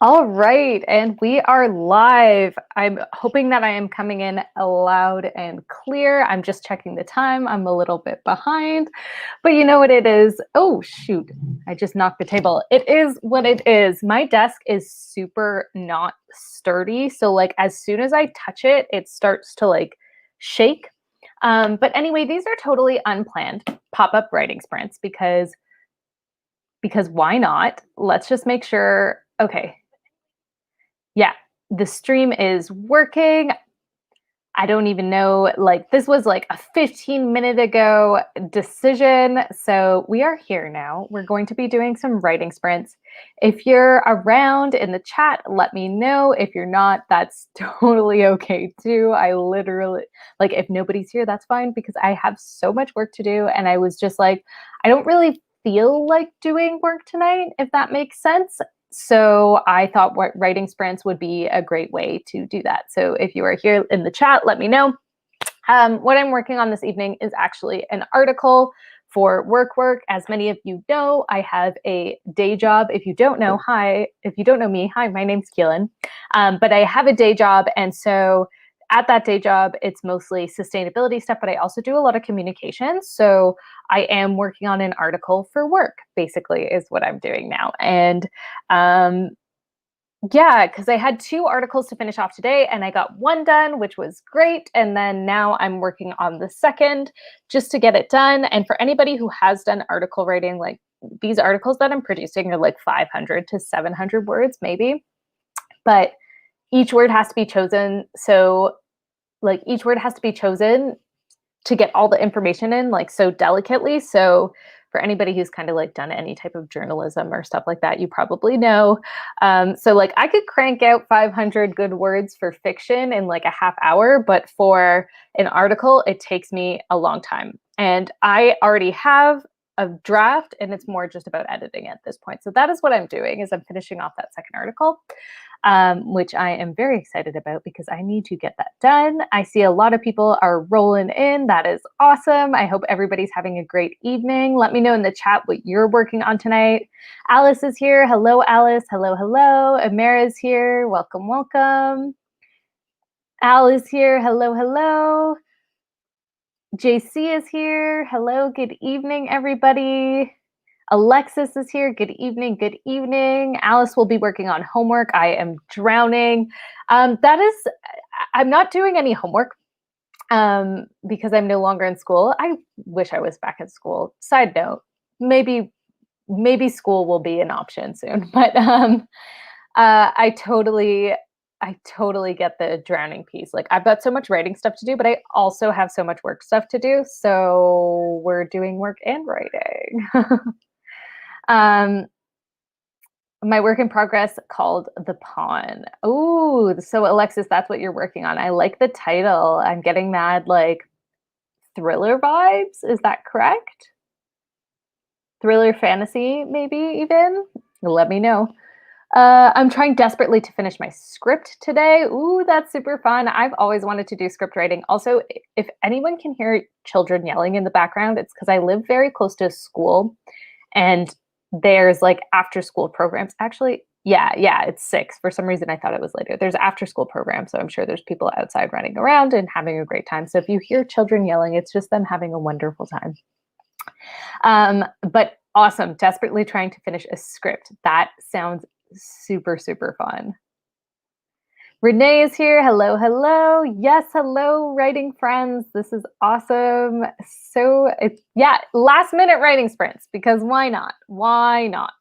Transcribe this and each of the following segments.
All right, and we are live. I'm hoping that I am coming in loud and clear. I'm just checking the time. I'm a little bit behind, but you know what it is. Oh, shoot. I just knocked the table. It is what it is. My desk is super not sturdy. So like as soon as I touch it, it starts to like shake. But anyway, these are totally unplanned pop-up writing sprints because why not? Let's just make sure. Okay, yeah, the stream is working. I don't even know, like this was like a 15-minute ago decision. So we are here now. We're going to be doing some writing sprints. If you're around in the chat, let me know. If you're not, that's totally okay too. I literally, like if nobody's here, that's fine because I have so much work to do. And I was just like, I don't really feel like doing work tonight, if that makes sense. So I thought writing sprints would be a great way to do that. So if you are here in the chat, let me know. What I'm working on this evening is actually an article for work. As many of you know, I have a day job. If you don't know, hi. If you don't know me, hi, my name's Jacquelyn. But I have a day job. And so at that day job, it's mostly sustainability stuff, but I also do a lot of communication. So I am working on an article for work, basically, is what I'm doing now. And yeah, because I had 2 articles to finish off today and I got 1 done, which was great. And then now I'm working on the second just to get it done. And for anybody who has done article writing, like these articles that I'm producing are like 500 to 700 words, maybe. But each word has to be chosen. So like each word has to be chosen to get all the information in like so delicately. So for anybody who's kind of like done any type of journalism or stuff like that, you probably know. So like I could crank out 500 good words for fiction in like a half hour, but for an article, it takes me a long time. And I already have a draft and it's more just about editing at this point. So that is what I'm doing is I'm finishing off that second article. Which I am very excited about because I need to get that done. I see a lot of people are rolling in. That is awesome. I hope everybody's having a great evening. Let me know in the chat what you're working on tonight. Alice is here. Hello, Alice. Hello, hello. Amara is here. Welcome, welcome. Al is here. Hello, hello. JC is here. Hello, good evening, everybody. Alexis is here. Good evening. Good evening. Alice will be working on homework. I am drowning. I'm not doing any homework because I'm no longer in school. I wish I was back in school. Side note, maybe school will be an option soon. But I totally get the drowning piece. Like I've got so much writing stuff to do, but I also have so much work stuff to do. So we're doing work and writing. My work in progress called The Pawn. Oh, so Alexis, that's what you're working on. I like the title. I'm getting mad like thriller vibes. Is that correct? Thriller fantasy, maybe even? Let me know. I'm trying desperately to finish my script today. Ooh, that's super fun. I've always wanted to do script writing. Also, if anyone can hear children yelling in the background, it's because I live very close to a school and there's like after school programs. Actually, yeah, it's 6. For some reason, I thought it was later. There's after school programs. So I'm sure there's people outside running around and having a great time. So if you hear children yelling, it's just them having a wonderful time. But awesome. Desperately trying to finish a script. That sounds super, super fun. Renee is here. Hello, hello. Yes, hello, writing friends. This is awesome. So yeah, last minute writing sprints because why not? Why not?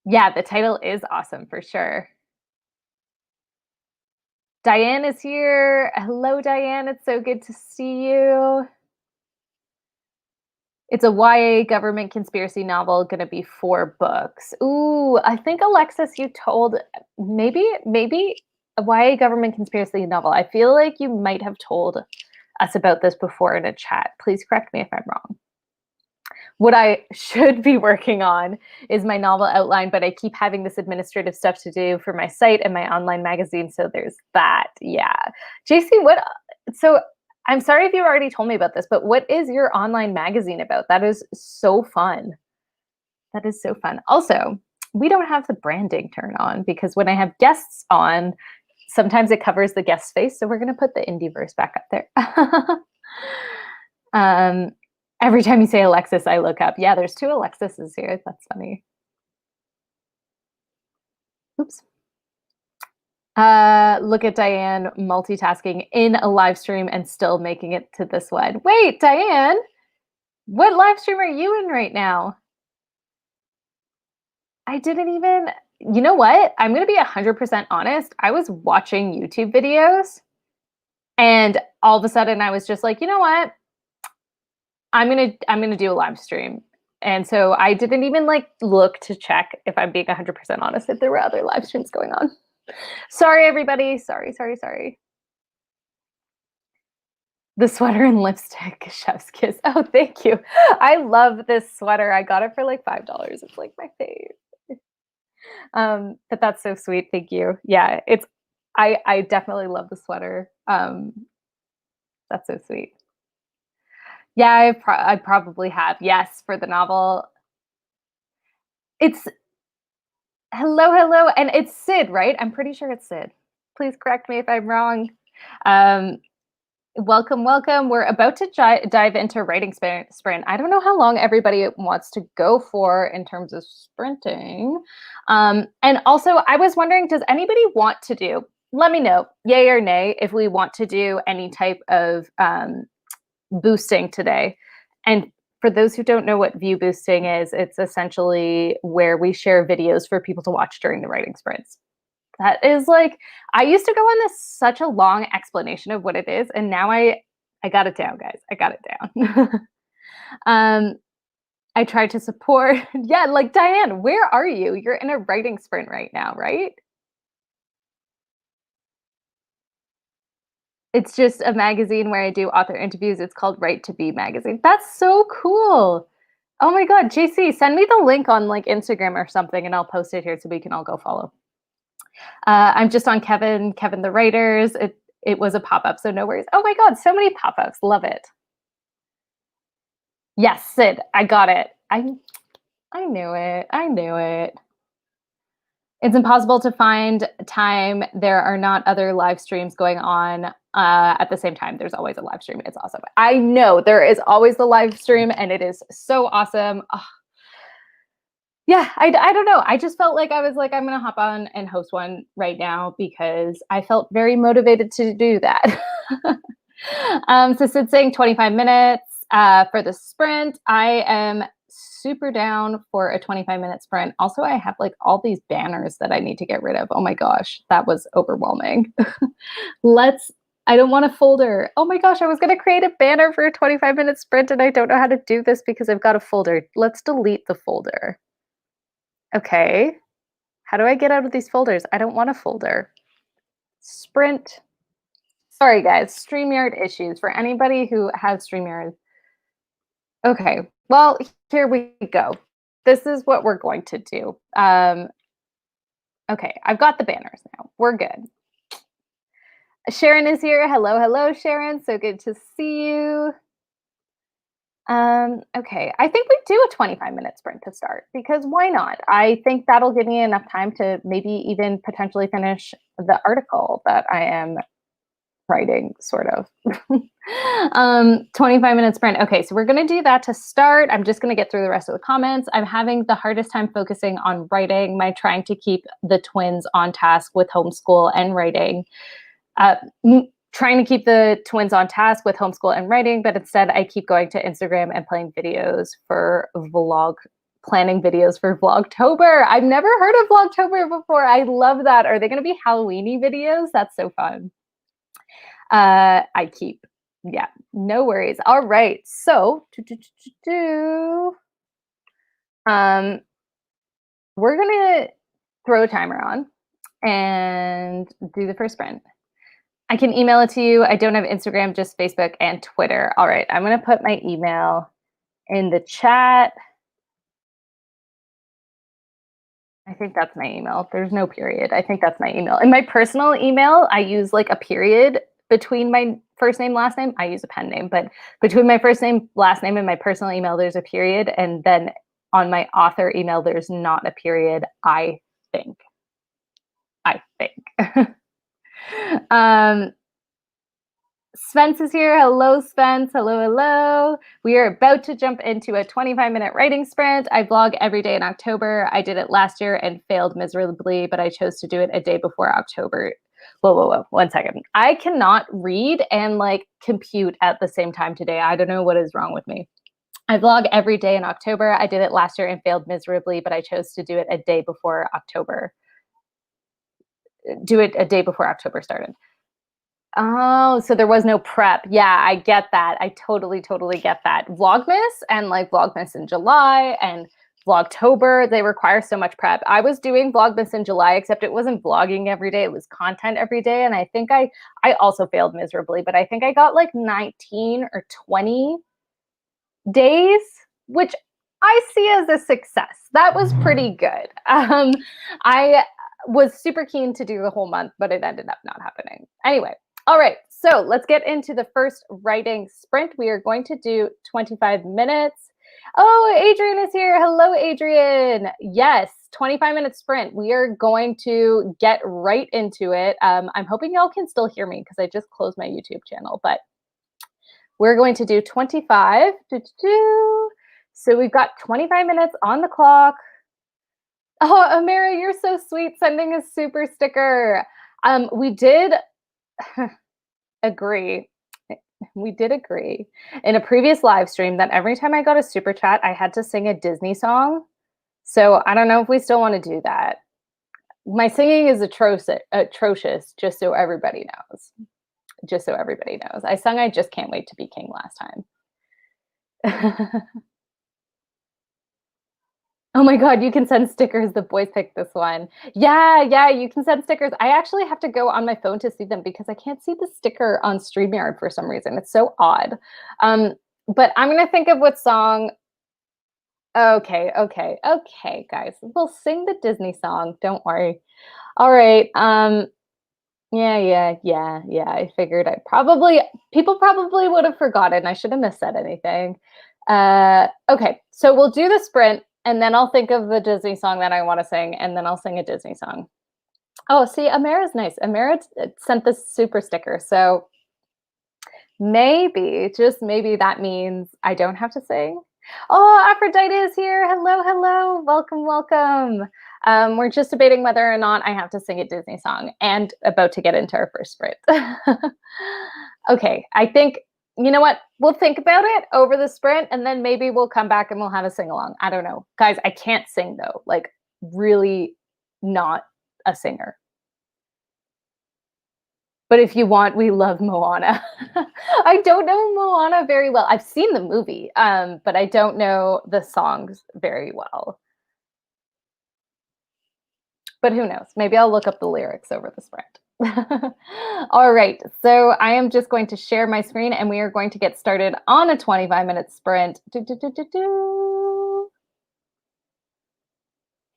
Yeah, the title is awesome for sure. Diane is here. Hello, Diane. It's so good to see you. It's a YA government conspiracy novel, going to be 4 books. Ooh, I think Alexis, you told maybe a YA government conspiracy novel. I feel like you might have told us about this before in a chat. Please correct me if I'm wrong. What I should be working on is my novel outline, but I keep having this administrative stuff to do for my site and my online magazine. So there's that. Yeah. JC, so I'm sorry if you already told me about this, but what is your online magazine about? That is so fun. That is so fun. Also, we don't have the branding turn on because when I have guests on, sometimes it covers the guest's face. So we're going to put the Indieverse back up there. Every time you say Alexis, I look up. Yeah, there's 2 Alexises here. That's funny. Oops. Look at Diane multitasking in a live stream and still making it to this one. Wait, Diane, what live stream are you in right now? I didn't even, you know what? I'm going to be 100% honest. I was watching YouTube videos and all of a sudden I was just like, you know what? I'm going to do a live stream. And so I didn't even like look to check, if I'm being 100% honest, if there were other live streams going on. Sorry, everybody. Sorry. The sweater and lipstick, chef's kiss. Oh, thank you. I love this sweater. I got it for like $5. It's like my fave. But that's so sweet. Thank you. Yeah, I definitely love the sweater. That's so sweet. Yeah, I probably have. Yes, for the novel. It's hello, and it's Sid, right? I'm pretty sure it's Sid. Please correct me if I'm wrong. Welcome. We're about to dive into writing sprint. I don't know how long everybody wants to go for in terms of sprinting. And also, I was wondering, does anybody want to do, let me know, yay or nay, if we want to do any type of boosting today. And for those who don't know what view boosting is, it's essentially where we share videos for people to watch during the writing sprints. That is like, I used to go on this such a long explanation of what it is, and now I got it down, guys. I got it down. I tried to support. Yeah, like Diane, where are you? You're in a writing sprint right now, right? It's just a magazine where I do author interviews. It's called Write to Be Magazine. That's so cool. Oh my God, JC, send me the link on like Instagram or something, and I'll post it here so we can all go follow. I'm just on Kevin the Writers. It was a pop-up, so no worries. Oh my God, so many pop-ups. Love it. Yes, Sid, I got it. I knew it. It's impossible to find time. There are not other live streams going on at the same time. There's always a live stream. It's awesome. I know there is always the live stream, and it is so awesome. Oh. Yeah, I don't know. I just felt like I was like, I'm going to hop on and host one right now because I felt very motivated to do that. So Sid's saying 25 minutes for the sprint. I am super down for a 25-minute sprint. Also, I have like all these banners that I need to get rid of. Oh my gosh, that was overwhelming. I don't want a folder. Oh my gosh, I was going to create a banner for a 25-minute sprint and I don't know how to do this because I've got a folder. Let's delete the folder. Okay, how do I get out of these folders? I don't want a folder. Sprint. Sorry, guys, StreamYard issues. For anybody who has StreamYard. Okay, well, here we go. This is what we're going to do. Okay, I've got the banners now. We're good. Sharon is here. Hello, Sharon. So good to see you. Okay, I think we do a 25-minute sprint to start because why not? I think that'll give me enough time to maybe even potentially finish the article that I am writing, sort of. 25-minute sprint. Okay, so we're going to do that to start. I'm just going to get through the rest of the comments. I'm having the hardest time focusing on writing. My trying to keep the twins on task with homeschool and writing. Trying to keep the twins on task with homeschool and writing, but instead I keep going to Instagram and planning videos for Vlogtober. I've never heard of Vlogtober before. I love that. Are they going to be Halloween-y videos? That's so fun. Yeah, no worries. All right, so we're gonna throw a timer on and do the first sprint. I can email it to you. I don't have Instagram, just Facebook and Twitter. All right, I'm gonna put my email in the chat. I think that's my email. There's no period. I think that's my email. In my personal email, I use like a period between my first name, last name. I use a pen name, but between my first name, last name, and my personal email, there's a period. And then on my author email, there's not a period, I think. I think. Spence is here. Hello, Spence. Hello, hello. We are about to jump into a 25-minute writing sprint. I vlog every day in October. I did it last year and failed miserably, but I chose to do it a day before October. Whoa. 1 second. I cannot read and like compute at the same time today. I don't know what is wrong with me. I vlog every day in October. I did it last year and failed miserably, but I chose to do it a day before October. Do it a day before October started. Oh, so there was no prep. Yeah, I get that. I totally get that. Vlogmas and like Vlogmas in July and Vlogtober, they require so much prep. I was doing Vlogmas in July, except it wasn't vlogging every day. It was content every day. And I think I also failed miserably, but I think I got like 19 or 20 days, which I see as a success. That was pretty good. I was super keen to do the whole month, but it ended up not happening. Anyway, all right, so let's get into the first writing sprint. We are going to do 25 minutes. Oh, Adrian is here. Hello, Adrian. Yes, 25-minute sprint. We are going to get right into it. I'm hoping y'all can still hear me because I just closed my YouTube channel, but we're going to do 25. So we've got 25 minutes on the clock. Oh, Amara, you're so sweet, sending a super sticker. We did agree. We did agree in a previous live stream that every time I got a super chat, I had to sing a Disney song. So I don't know if we still want to do that. My singing is atrocious, just so everybody knows. Just so everybody knows. I sung I Just Can't Wait to Be King last time. Oh my God, you can send stickers. The boys picked this one. Yeah, you can send stickers. I actually have to go on my phone to see them because I can't see the sticker on StreamYard for some reason. It's so odd. But I'm going to think of what song. Okay, guys. We'll sing the Disney song. Don't worry. All right. Yeah. I figured people probably would have forgotten. I shouldn't have said anything. Okay, so we'll do the sprint. And then I'll think of the Disney song that I want to sing, and then I'll sing a Disney song. Oh, see, Amara's nice. Amara sent this super sticker. So maybe, just maybe that means I don't have to sing. Oh, Aphrodite is here. Hello. Welcome. We're just debating whether or not I have to sing a Disney song and about to get into our first sprint. Okay, I think, you know what? We'll think about it over the sprint and then maybe we'll come back and we'll have a sing along. I don't know. Guys, I can't sing though. Like really not a singer. But if you want, we love Moana. I don't know Moana very well. I've seen the movie, but I don't know the songs very well. But who knows? Maybe I'll look up the lyrics over the sprint. All right, so I am just going to share my screen and we are going to get started on a 25-minute sprint.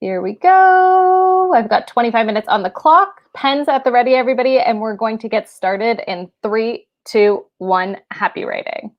Here we go. I've got 25 minutes on the clock. Pens at the ready, everybody, and we're going to get started in 3, 2, 1. Happy writing.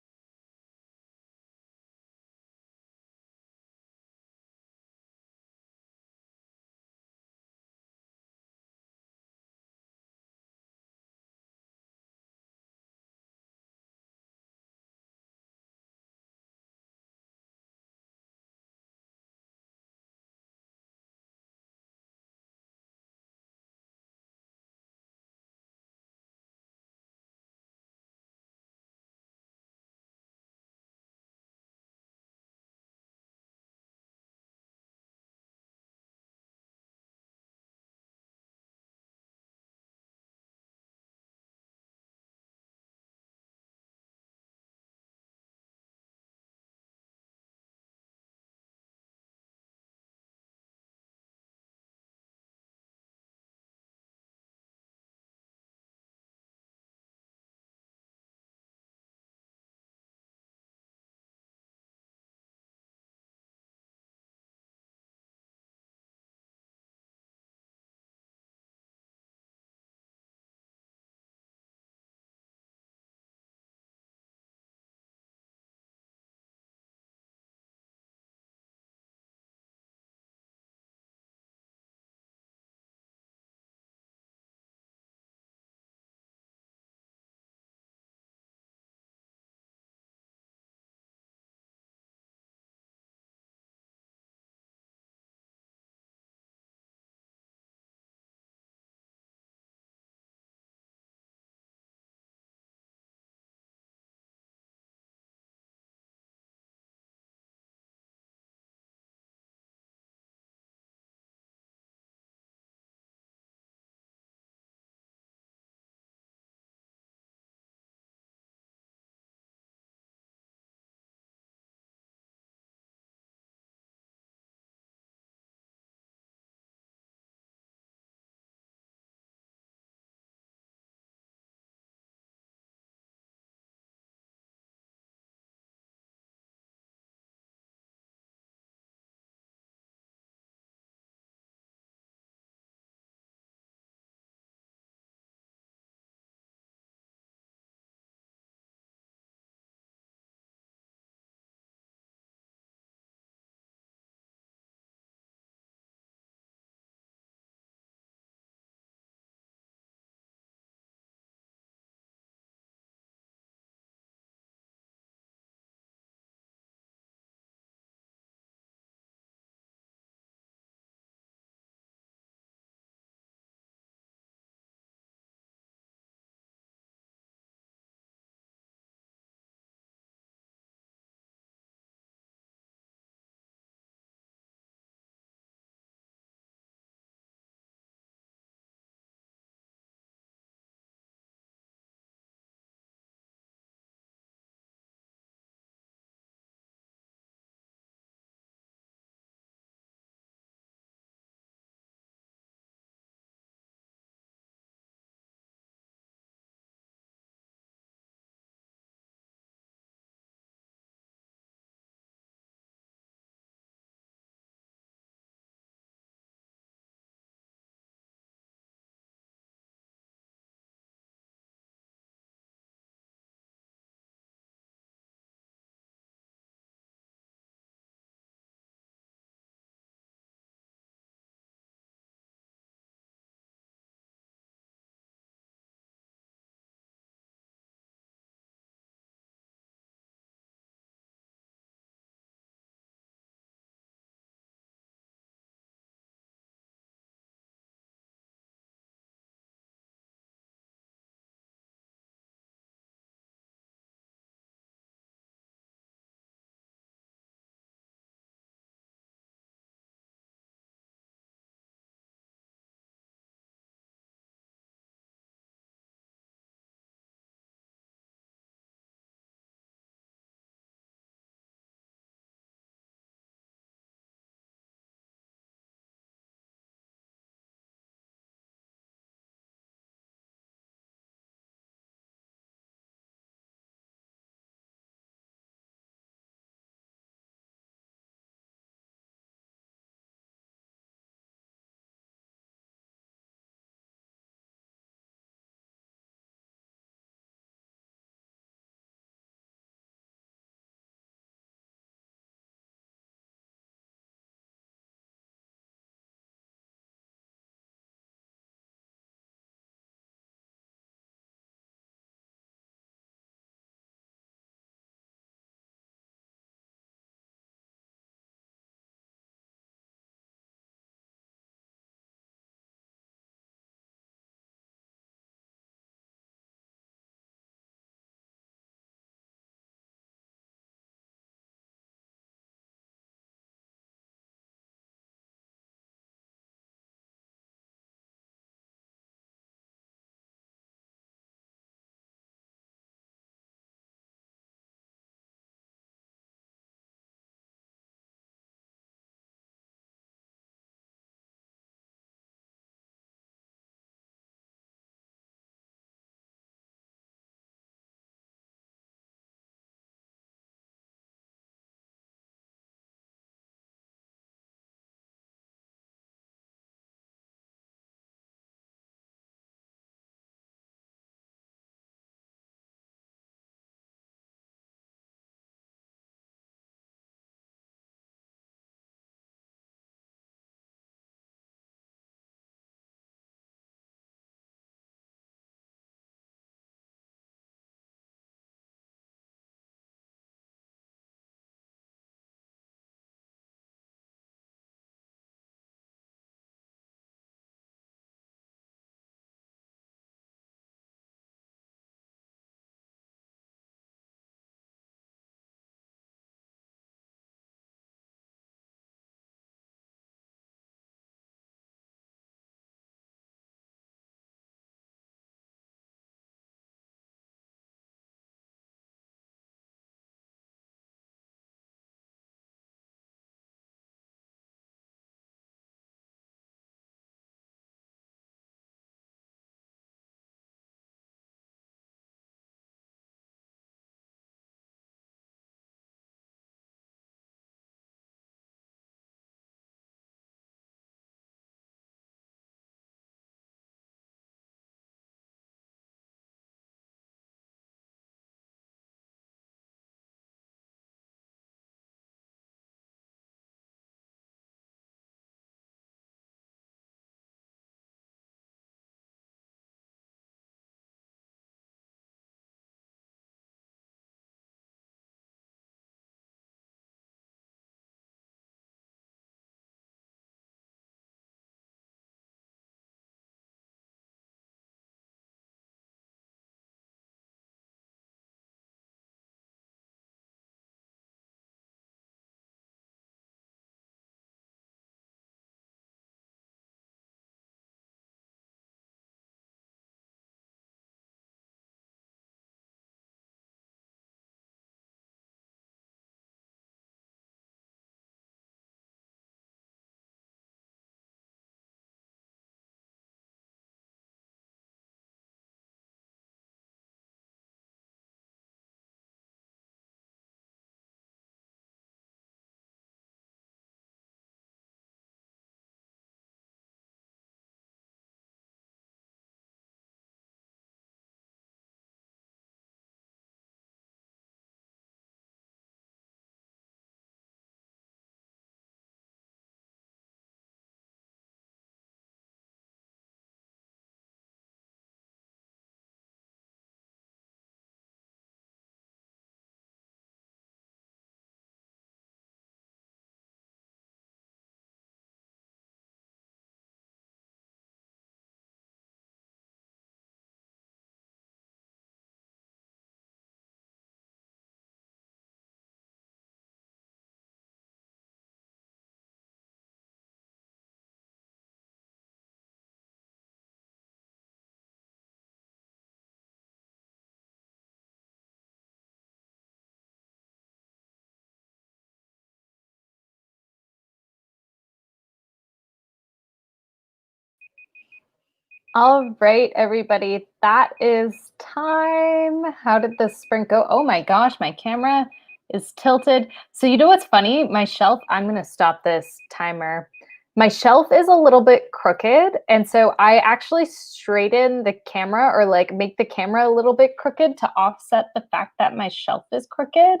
All right, everybody, that is time. How did the sprint go? Oh my gosh, my camera is tilted. So you know what's funny? My shelf, I'm going to stop this timer. My shelf is a little bit crooked. And so I actually straighten the camera or like make the camera a little bit crooked to offset the fact that my shelf is crooked.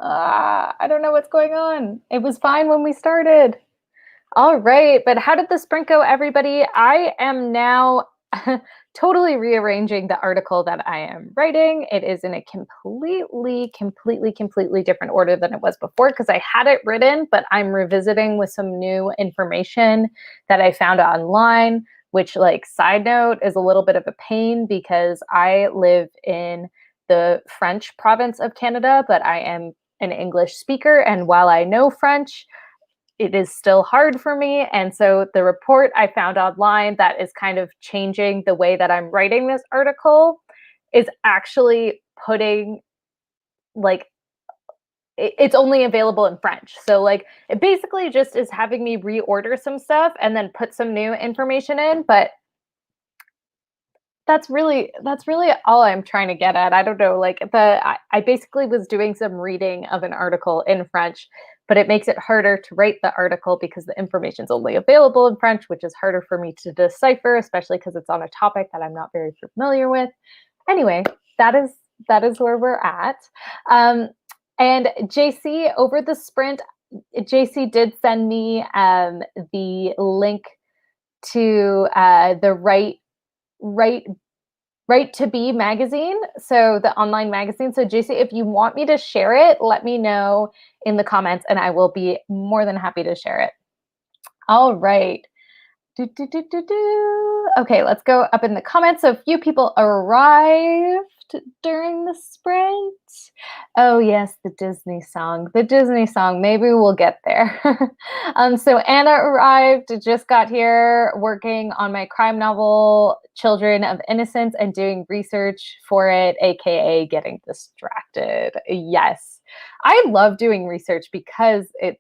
I don't know what's going on. It was fine when we started. All right, but how did the sprint go, everybody? I am now totally rearranging the article that I am writing. It is in a completely different order than it was before because I had it written, but I'm revisiting with some new information that I found online, which, like, side note, is a little bit of a pain because I live in the French province of Canada, but I am an English speaker. And while I know French, it is still hard for me. And so the report I found online that is kind of changing the way that I'm writing this article is actually putting, like, it's only available in French. So like it basically just is having me reorder some stuff and then put some new information in. But that's really all I'm trying to get at. I don't know, like I basically was doing some reading of an article in French, but it makes it harder to write the article because the information's only available in French, which is harder for me to decipher, especially because it's on a topic that I'm not very familiar with. Anyway, that is where we're at. And JC, over the sprint, JC did send me the link to the Right to Be magazine, so the online magazine. So JC, if you want me to share it, let me know in the comments and I will be more than happy to share it. All right. Okay, let's go up in the comments. So a few people arrived during the sprint. Oh yes, the Disney song. The Disney song. Maybe we'll get there. So Anna arrived, just got here, working on my crime novel, Children of Innocence, and doing research for it, aka getting distracted. Yes. I love doing research because it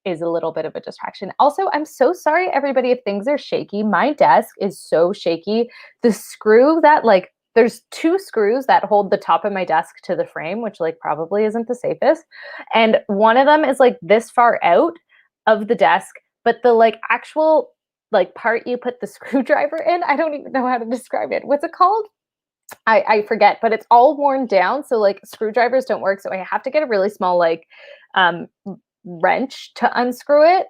is a little bit of a distraction. Also, I'm so sorry, everybody, if things are shaky. My desk is so shaky. The screw that, there's two screws that hold the top of my desk to the frame, which probably isn't the safest. And one of them is this far out of the desk, but the actual part you put the screwdriver in, I don't even know how to describe it. What's it called? I forget, but it's all worn down. So screwdrivers don't work. So I have to get a really small wrench to unscrew it.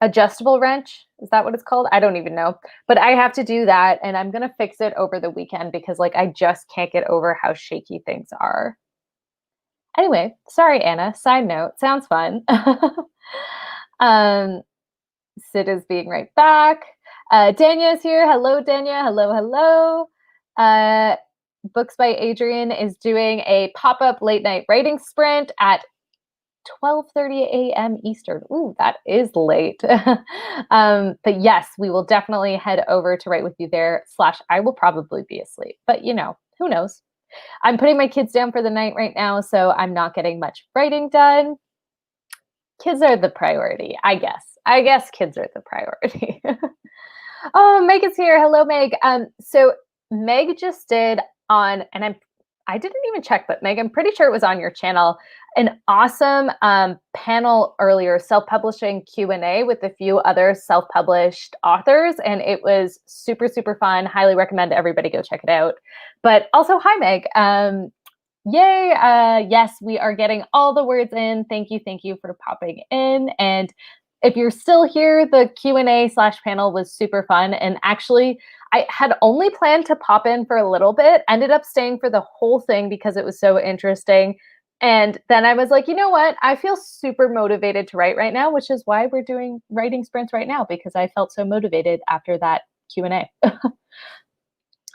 Adjustable wrench, is that what it's called? I don't even know, but I have to do that, and I'm gonna fix it over the weekend because I just can't get over how shaky things are. Anyway, sorry, Anna. Side note, sounds fun. Sid is being right back. Danya's here. Hello, Danya. Hello. Books by Adrian is doing a pop-up late night writing sprint at 12:30 a.m. Eastern. Ooh, that is late. But yes, we will definitely head over to Write With You there. / I will probably be asleep, but who knows? I'm putting my kids down for the night right now, so I'm not getting much writing done. Kids are the priority, I guess. I guess kids are the priority. Oh, Meg is here. Hello, Meg. So Meg just did on, and I didn't even check, but Meg, I'm pretty sure it was on your channel, an awesome panel earlier, self-publishing Q&A with a few other self-published authors, and it was super, super fun. Highly recommend everybody go check it out. But also, hi, Meg. Yay. Yes, we are getting all the words in. Thank you for popping in. And if you're still here, the Q&A / panel was super fun. And actually, I had only planned to pop in for a little bit, ended up staying for the whole thing because it was so interesting. And then I was like, you know what? I feel super motivated to write right now, which is why we're doing writing sprints right now, because I felt so motivated after that Q&A.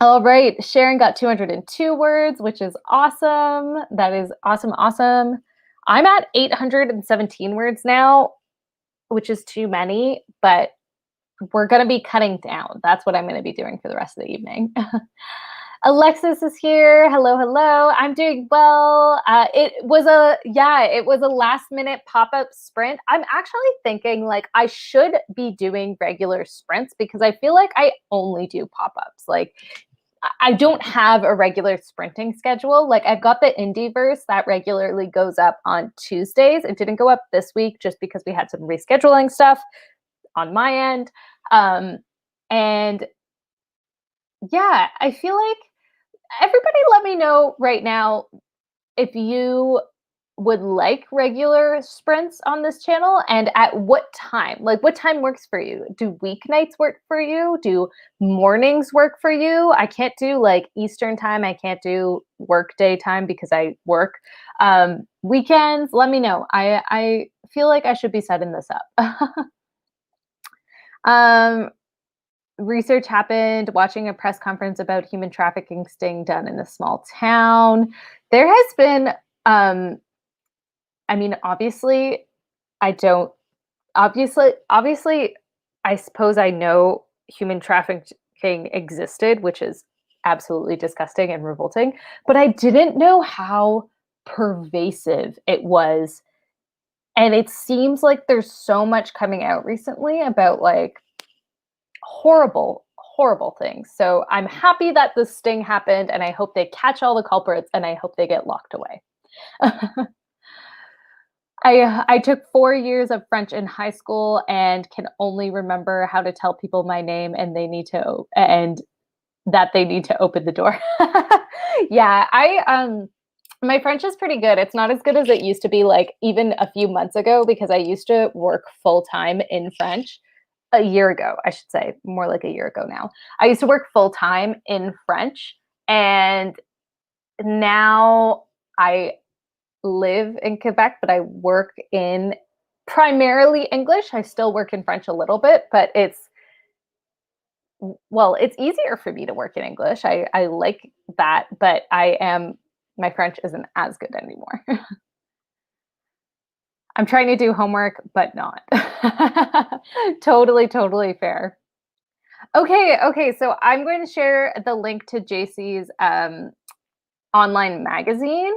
All right, Sharon got 202 words, which is awesome. That is awesome. I'm at 817 words now, which is too many, but we're going to be cutting down. That's what I'm going to be doing for the rest of the evening. Alexis is here. Hello, hello. I'm doing well. It was a last minute pop-up sprint. I'm actually thinking like I should be doing regular sprints because I feel like I only do pop-ups. Like I don't have a regular sprinting schedule. Like I've got the Indieverse that regularly goes up on Tuesdays. It didn't go up this week just because we had some rescheduling stuff on my end. And yeah, I feel like everybody let me know right now if you would like regular sprints on this channel and at what time. Like what time works for you? Do weeknights work for you? Do mornings work for you? I can't do like Eastern time. I can't do work day time because I work. Weekends, let me know. I feel like I should be setting this up. Research happened watching a press conference about human trafficking sting done in a small town. There has been, I mean, obviously, I suppose I know human trafficking existed, which is absolutely disgusting and revolting, but I didn't know how pervasive it was. And it seems like there's so much coming out recently about like horrible things. So I'm happy that the sting happened and I hope they catch all the culprits and I hope they get locked away. I took 4 years of French in high school and can only remember how to tell people my name and that they need to open the door. Yeah, my French is pretty good. It's not as good as it used to be like even a few months ago because I used to work full-time in French. A year ago, I should say, more like a year ago now. I used to work full-time in French, and now I live in Quebec, but I work in primarily English. I still work in French a little bit, but it's easier for me to work in English. I like that, but my French isn't as good anymore. I'm trying to do homework, but not. Totally fair. Okay. So I'm going to share the link to JC's online magazine,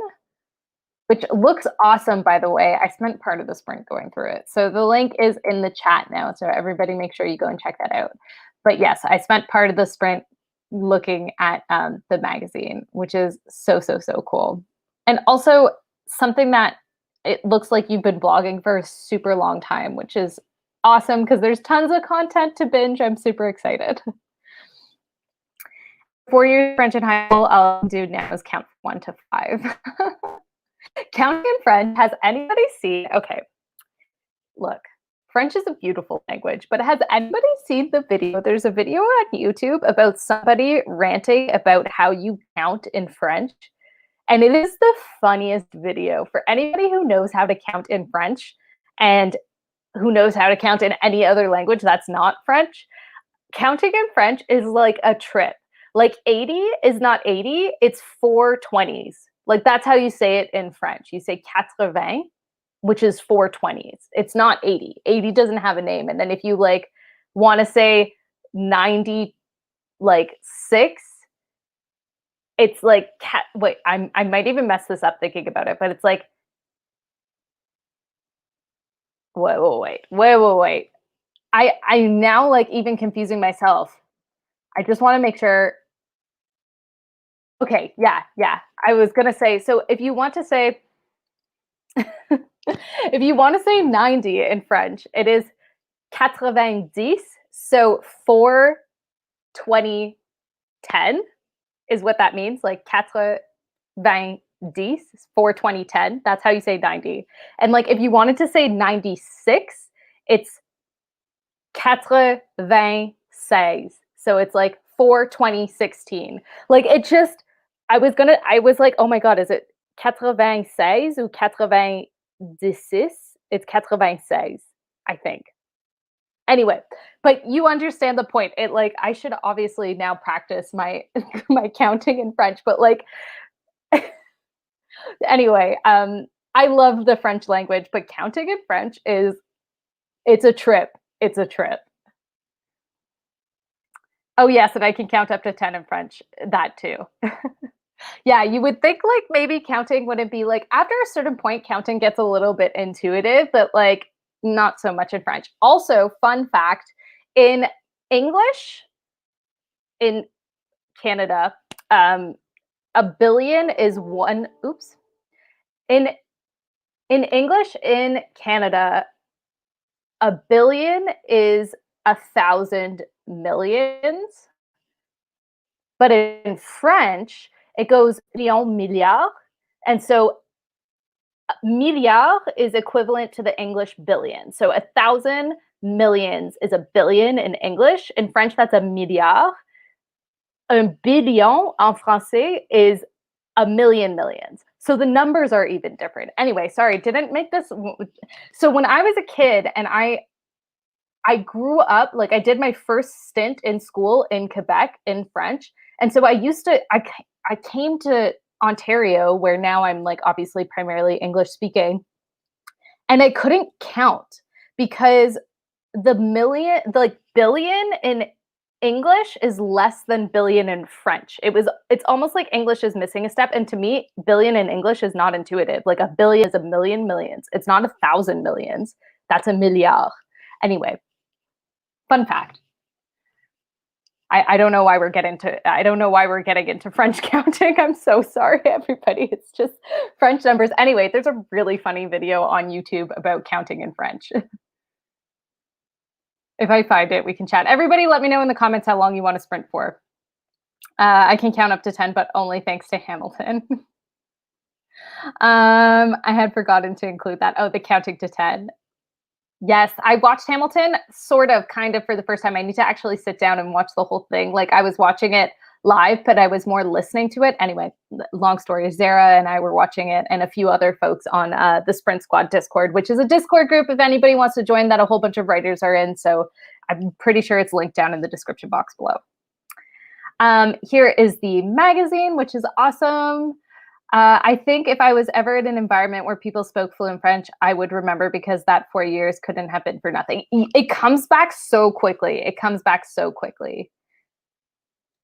which looks awesome, by the way. I spent part of the sprint going through it. So the link is in the chat now. So everybody make sure you go and check that out. But yes, I spent part of the sprint looking at the magazine, which is so cool. And also something that it looks like you've been blogging for a super long time, which is awesome because there's tons of content to binge. I'm super excited. 4 years French in high school, all I'll do now is count 1 to 5. Counting in French, has anybody seen? Okay, look, French is a beautiful language, but has anybody seen the video? There's a video on YouTube about somebody ranting about how you count in French. And it is the funniest video for anybody who knows how to count in French and who knows how to count in any other language that's not French. Counting in French is like a trip. Like 80 is not 80, it's 4 20s. Like that's how you say it in French. You say 80, which is 4 20s. It's not 80. 80 doesn't have a name. And then if you like want to say 90, like 6, it's like I might even mess this up thinking about it, but it's like wait. I'm now like even confusing myself. I just want to make sure. Okay, yeah. I was gonna say, so if you want to say if you want to say 90 in French, it is 90. So 4 20 10 is what that means, like 90, 4 20 10. That's how you say 90. And like if you wanted to say 96, it's 96. So it's like 4 20 16. Like it just I was like, oh my god, is it 96 or 96? It's 96, I think. Anyway, but you understand the point. It like I should obviously now practice my my counting in French, but like anyway, I love the French language, but counting in French it's a trip. It's a trip. Oh, yes, and I can count up to 10 in French. That too. Yeah, you would think like maybe counting wouldn't be like after a certain point, counting gets a little bit intuitive, but like not so much in French. Also, fun fact, in English, in Canada, a billion is one. Oops. In English in Canada, a billion is 1,000 millions, but in French it goes milliard, and so milliard is equivalent to the English billion. So 1,000 millions is a billion in English. In French, that's a milliard. Un billion en français is a million millions. So the numbers are even different. Anyway, sorry, didn't make this. So when I was a kid and I grew up, like I did my first stint in school in Quebec in French. And so I came to Ontario, where now I'm like obviously primarily English speaking, and I couldn't count because like billion in English is less than billion in French. It's almost like English is missing a step. And to me, billion in English is not intuitive. Like a billion is a million millions. It's not 1,000 millions. That's a milliard. Anyway, fun fact. I don't know why we're getting into French counting. I'm so sorry, everybody. It's just French numbers. Anyway, there's a really funny video on YouTube about counting in French. If I find it, we can chat. Everybody let me know in the comments how long you want to sprint for. I can count up to 10, but only thanks to Hamilton. I had forgotten to include that. Oh, the counting to 10. Yes, I watched Hamilton sort of kind of for the first time. I need to actually sit down and watch the whole thing. Like I was watching it live, but I was more listening to it. Anyway, long story, Zara and I were watching it and a few other folks on the Sprint Squad Discord, which is a Discord group if anybody wants to join that a whole bunch of writers are in. So I'm pretty sure it's linked down in the description box below. Here is the magazine, which is awesome. I think if I was ever in an environment where people spoke fluent French, I would remember because that 4 years couldn't have been for nothing. It comes back so quickly. It comes back so quickly.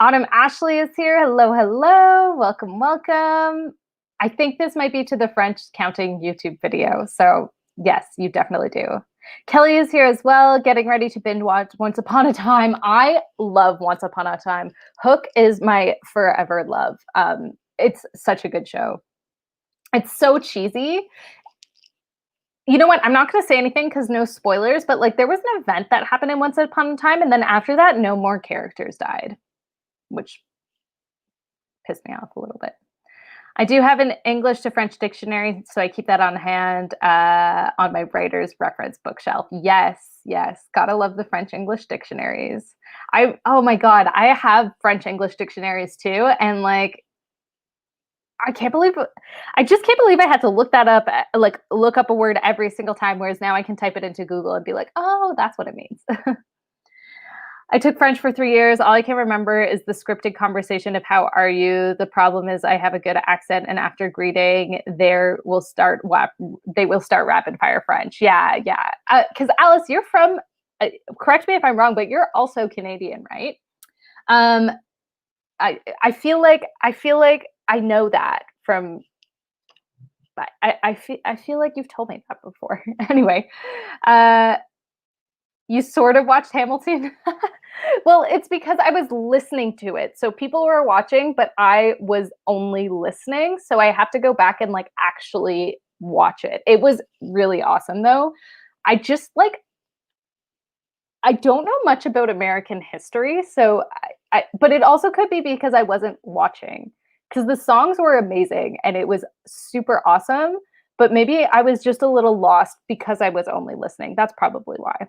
Autumn Ashley is here. Hello, hello. Welcome, welcome. I think this might be to the French counting YouTube video. So yes, you definitely do. Kelly is here as well, getting ready to binge watch Once Upon a Time. I love Once Upon a Time. Hook is my forever love. It's such a good show. It's so cheesy. You know what? I'm not going to say anything because no spoilers, but like there was an event that happened in Once Upon a Time, and then after that, no more characters died, which pissed me off a little bit. I do have an English to French dictionary, so I keep that on hand on my writer's reference bookshelf. Yes, yes. Gotta love the French English dictionaries. Oh my God, I have French English dictionaries too, and like, I just can't believe I had to look that up, like look up a word every single time, whereas now I can type it into Google and be like, oh, that's what it means. I took French for 3 years. All I can remember is the scripted conversation of how are you? The problem is I have a good accent, and after greeting, they will start rapid fire French. Yeah, yeah. Because Alice, you're from, correct me if I'm wrong, but you're also Canadian, right? I feel like I know that from. I feel like you've told me that before. Anyway, you sort of watched Hamilton. Well, it's because I was listening to it. So people were watching, but I was only listening. So I have to go back and like actually watch it. It was really awesome though. I just like, I don't know much about American history. So but it also could be because I wasn't watching, because the songs were amazing and it was super awesome. But maybe I was just a little lost because I was only listening. That's probably why.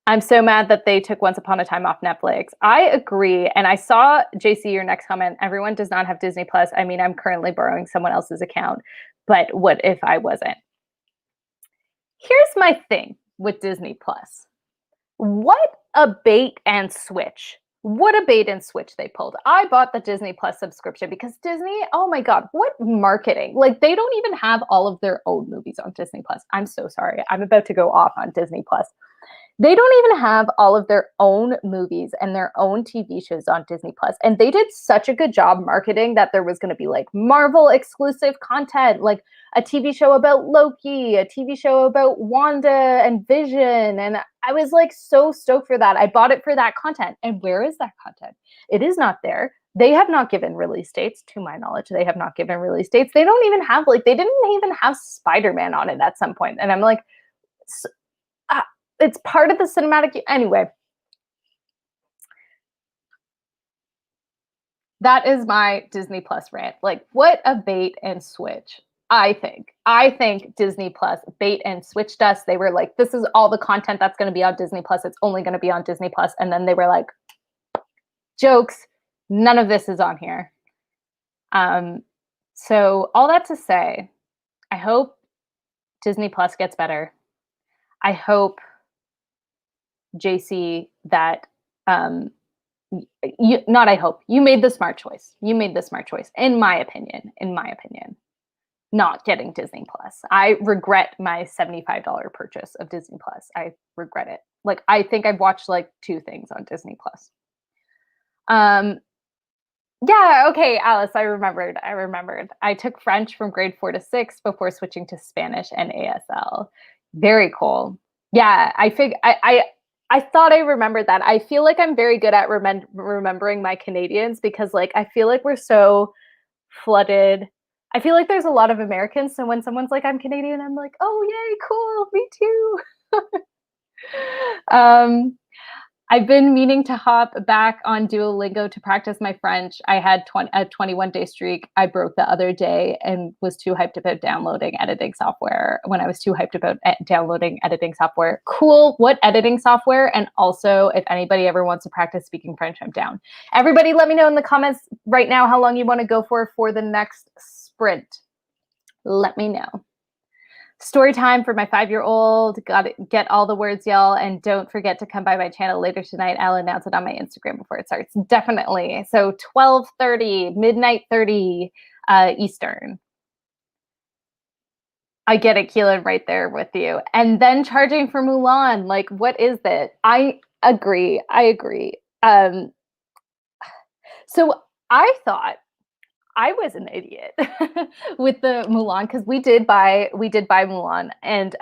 I'm so mad that they took Once Upon a Time off Netflix. I agree. And I saw, JC, your next comment, everyone does not have Disney Plus. I mean, I'm currently borrowing someone else's account, but what if I wasn't? Here's my thing with Disney Plus. What a bait and switch. What a bait and switch they pulled. I bought the Disney Plus subscription because Disney, oh my God, what marketing. Like they don't even have all of their own movies on Disney Plus. I'm so sorry. I'm about to go off on Disney Plus. They don't even have all of their own movies and their own TV shows on Disney Plus. And they did such a good job marketing that there was going to be like Marvel exclusive content, like a TV show about Loki, a TV show about Wanda and Vision. And I was like so stoked for that. I bought it for that content. And where is that content? It is not there. They have not given release dates, to my knowledge. They have not given release dates. They don't even have, like, they didn't even have Spider-Man on it at some point. And I'm like, it's part of the cinematic. Anyway, that is my Disney Plus rant. Like, what a bait and switch. I think Disney Plus bait and switched us. They were like, this is all the content that's going to be on Disney Plus. It's only going to be on Disney Plus. And then they were like, jokes, none of this is on here. So all that to say, I hope Disney Plus gets better. I hope, JC, that you made the smart choice. You made the smart choice, in my opinion, not getting Disney Plus. I regret my $75 purchase of Disney Plus. I regret it. Like, I think I've watched like 2 things on Disney Plus. Yeah, okay, Alice, I remembered. I took French from grade 4 to 6 before switching to Spanish and ASL. Very cool. Yeah, I thought I remembered that. I feel like I'm very good at remembering my Canadians because, like, I feel like we're so flooded. I feel like there's a lot of Americans, so when someone's like, I'm Canadian, I'm like, oh, yay, cool, me too. I've been meaning to hop back on Duolingo to practice my French. I had a 21-day streak I broke the other day and was too hyped about downloading editing software. Cool. What editing software? And also, if anybody ever wants to practice speaking French, I'm down. Everybody let me know in the comments right now how long you want to go for the next sprint. Let me know. Story time for my 5-year-old. Got to get all the words, y'all. And don't forget to come by my channel later tonight. I'll announce it on my Instagram before it starts. Definitely. So 12:30, midnight 30 Eastern. I get it, Keelan, right there with you. And then charging for Mulan. Like, what is that? I agree. So I thought I was an idiot with the Mulan because we did buy Mulan, and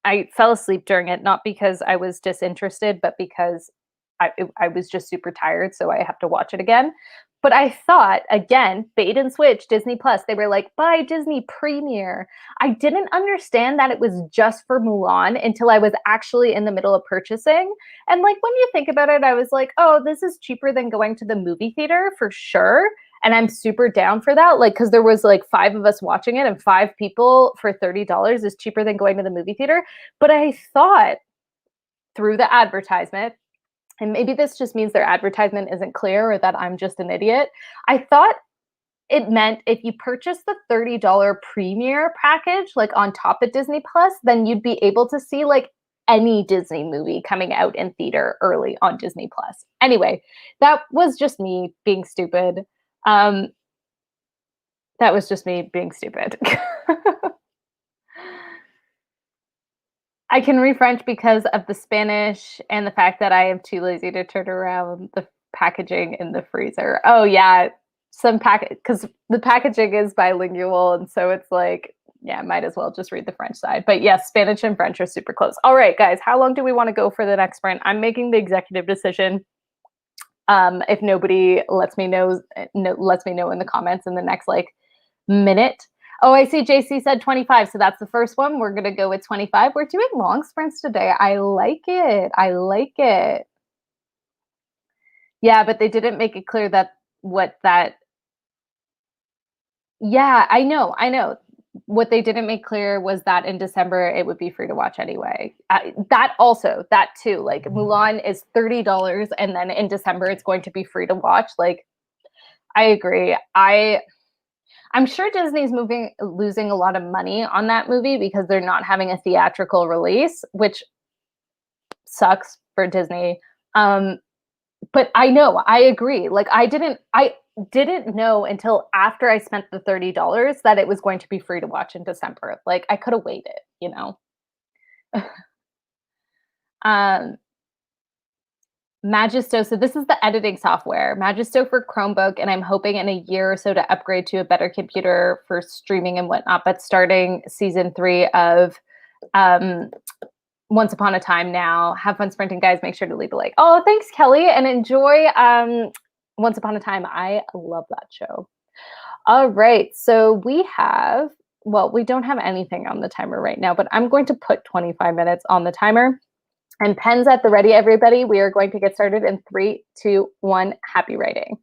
I fell asleep during it, not because I was disinterested, but because I was just super tired, so I have to watch it again. But I thought, again, bait and switch, Disney Plus. They were like, buy Disney Premiere. I didn't understand that it was just for Mulan until I was actually in the middle of purchasing. And like, when you think about it, I was like, oh, this is cheaper than going to the movie theater for sure. And I'm super down for that. Like, because there was like 5 of us watching it, and 5 people for $30 is cheaper than going to the movie theater. But I thought through the advertisement, and maybe this just means their advertisement isn't clear or that I'm just an idiot, I thought it meant if you purchase the $30 Premiere package, like on top of Disney Plus, then you'd be able to see like any Disney movie coming out in theater early on Disney Plus. Anyway, that was just me being stupid. That was just me being stupid. I can read French because of the Spanish and the fact that I am too lazy to turn around the packaging in the freezer. Oh yeah, because the packaging is bilingual, and so it's like, yeah, might as well just read the French side. But yes, Spanish and French are super close. All right, guys, how long do we want to go for the next sprint? I'm making the executive decision. If nobody lets me know in the comments in the next like minute. Oh, I see JC said 25. So that's the first one. We're going to go with 25. We're doing long sprints today. I like it. Yeah, but they didn't make it clear yeah, I know. What they didn't make clear was that in December, it would be free to watch anyway. That too, like Mulan is $30 and then in December, it's going to be free to watch. Like, I agree. I'm sure Disney's losing a lot of money on that movie because they're not having a theatrical release, which sucks for Disney. But I agree. Like, I didn't know until after I spent the $30 that it was going to be free to watch in December. Like, I could have waited, you know? Um, Magisto. So this is the editing software, Magisto for Chromebook, and I'm hoping in a year or so to upgrade to a better computer for streaming and whatnot. But starting season 3 of Once Upon a Time now. Have fun sprinting, guys. Make sure to leave a like. Oh, thanks, Kelly, and enjoy Once Upon a Time. I love that show. All right, so we have, well, we don't have anything on the timer right now, but I'm going to put 25 minutes on the timer. And pens at the ready, everybody. We are going to get started in 3, 2, 1. Happy writing.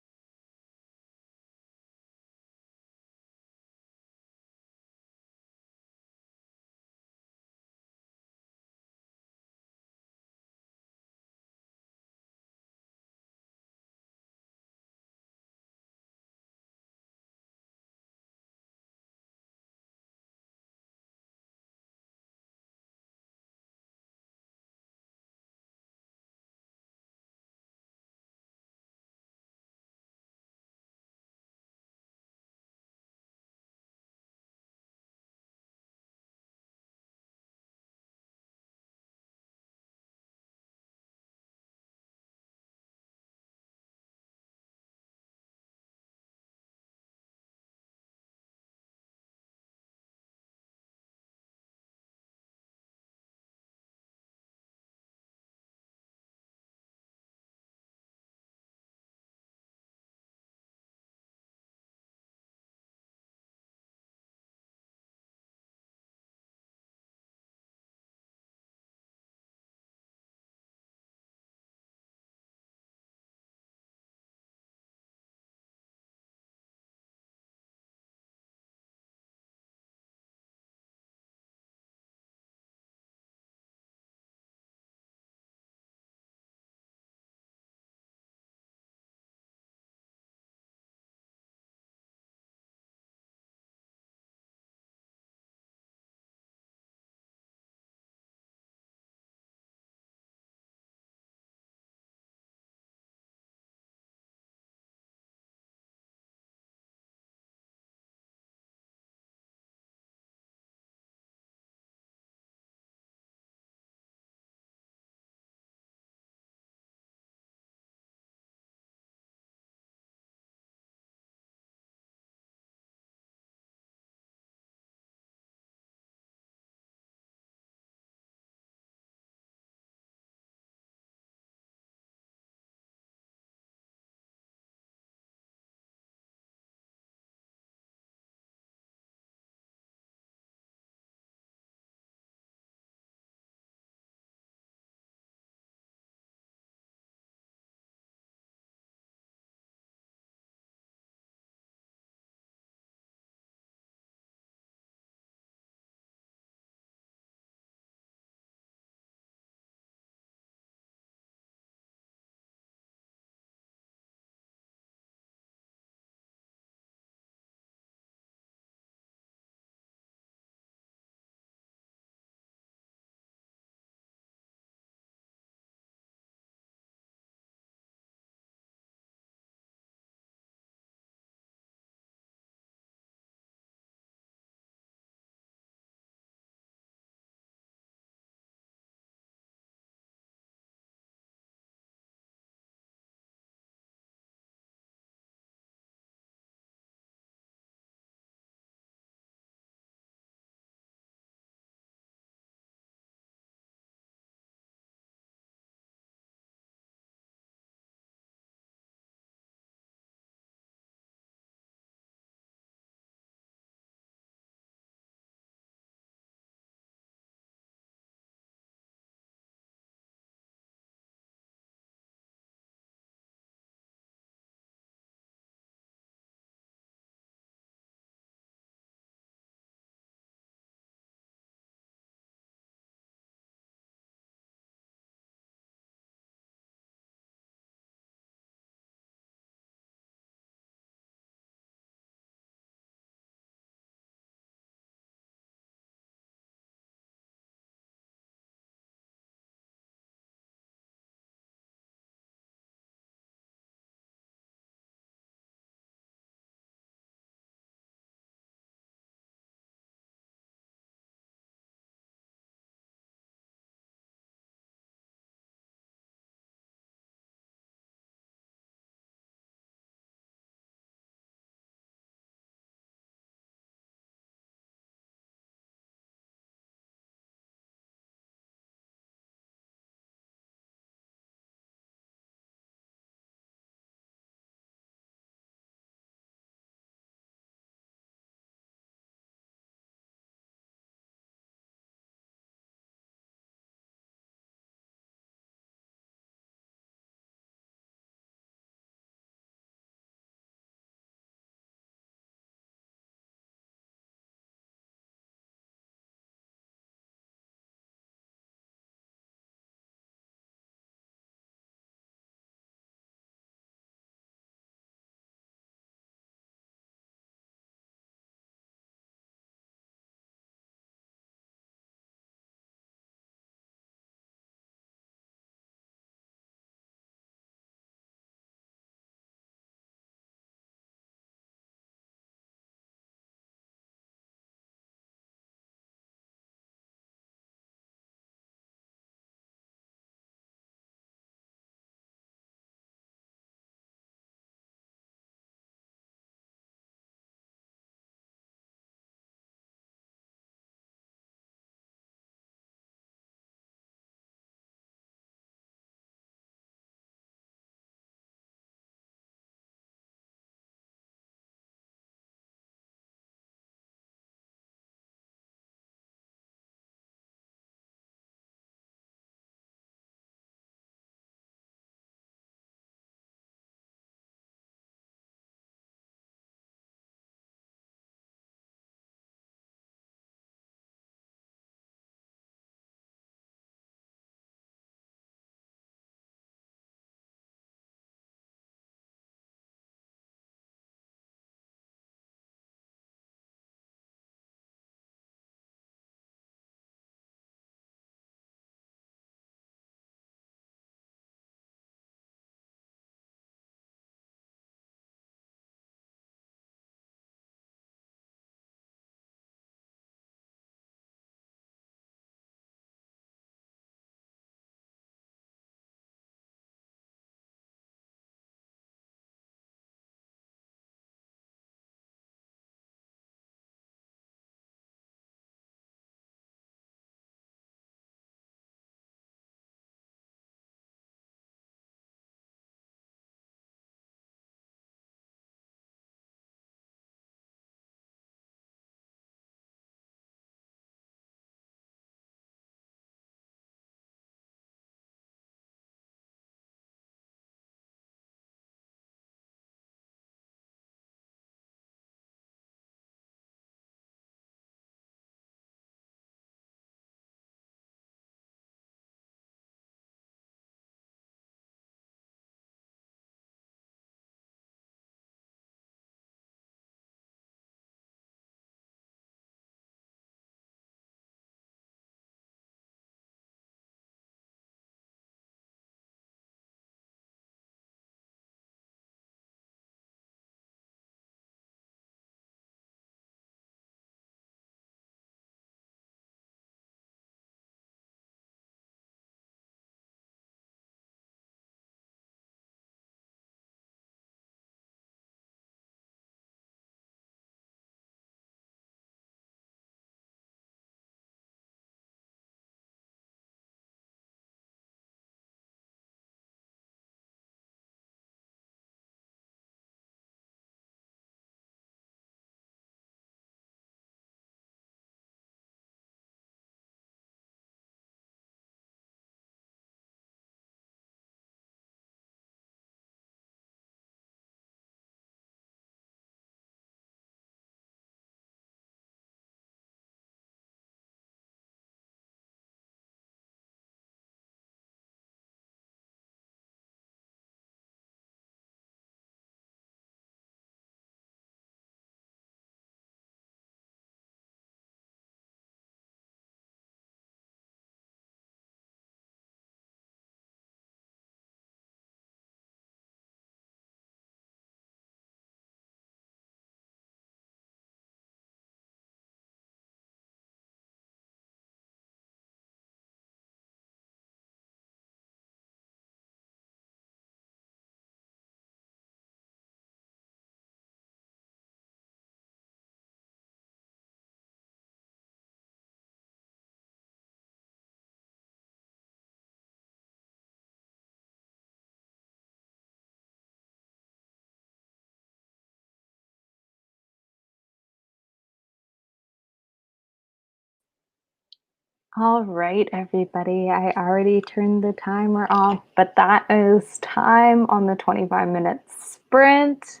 All right, everybody. I already turned the timer off, but that is time on the 25-minute sprint.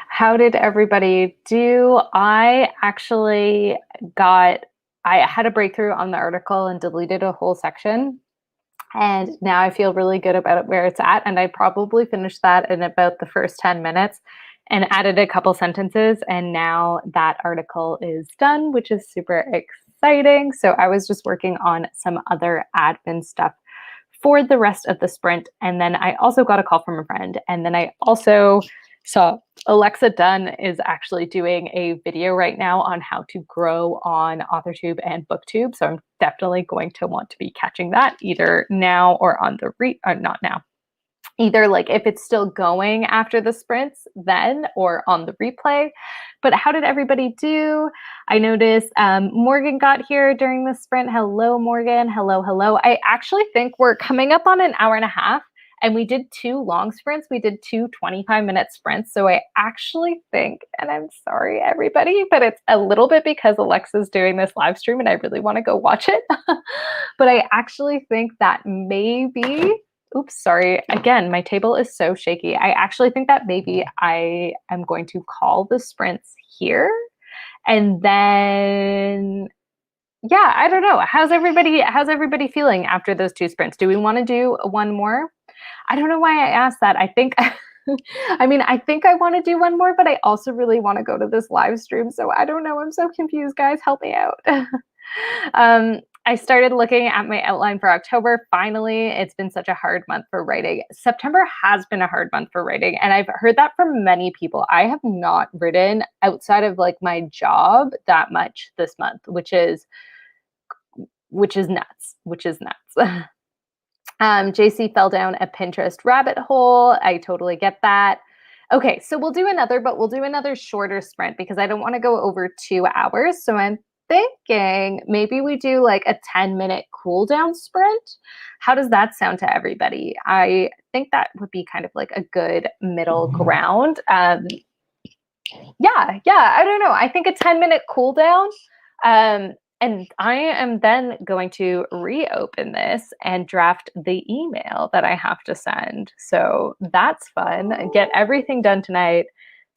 How did everybody do? I had a breakthrough on the article and deleted a whole section. And now I feel really good about where it's at. And I probably finished that in about the first 10 minutes and added a couple sentences. And now that article is done, which is super exciting. So I was just working on some other admin stuff for the rest of the sprint. And then I also got a call from a friend. And then I also saw Alexa Dunn is actually doing a video right now on how to grow on AuthorTube and BookTube. So I'm definitely going to want to be catching that either now or on the not now. Either like if it's still going after the sprints then or on the replay. But how did everybody do? I noticed Morgan got here during the sprint. Hello, Morgan. Hello, hello. I actually think we're coming up on an hour and a half. And we did 2 long sprints. We did 2 25-minute sprints. So I actually think, and I'm sorry, everybody, but it's a little bit because Alexa's doing this live stream and I really want to go watch it. But I actually think that maybe, oops, sorry. Again, my table is so shaky. I actually think that maybe I am going to call the sprints here. And then yeah, I don't know. How's everybody feeling after those 2 sprints? Do we want to do one more? I don't know why I asked that. I think, I mean, I think I want to do one more, but I also really want to go to this live stream. So I don't know. I'm so confused, guys. Help me out. I started looking at my outline for October. Finally, it's been such a hard month for writing. September has been a hard month for writing. And I've heard that from many people. I have not written outside of like my job that much this month, which is nuts. JC fell down a Pinterest rabbit hole. I totally get that. Okay, so we'll do another shorter sprint because I don't want to go over 2 hours. So I'm thinking maybe we do like a 10-minute cool down sprint. How does that sound to everybody? I think that would be kind of like a good middle ground. Yeah, I don't know. I think a 10-minute cool down. And I am then going to reopen this and draft the email that I have to send. So that's fun. Get everything done tonight.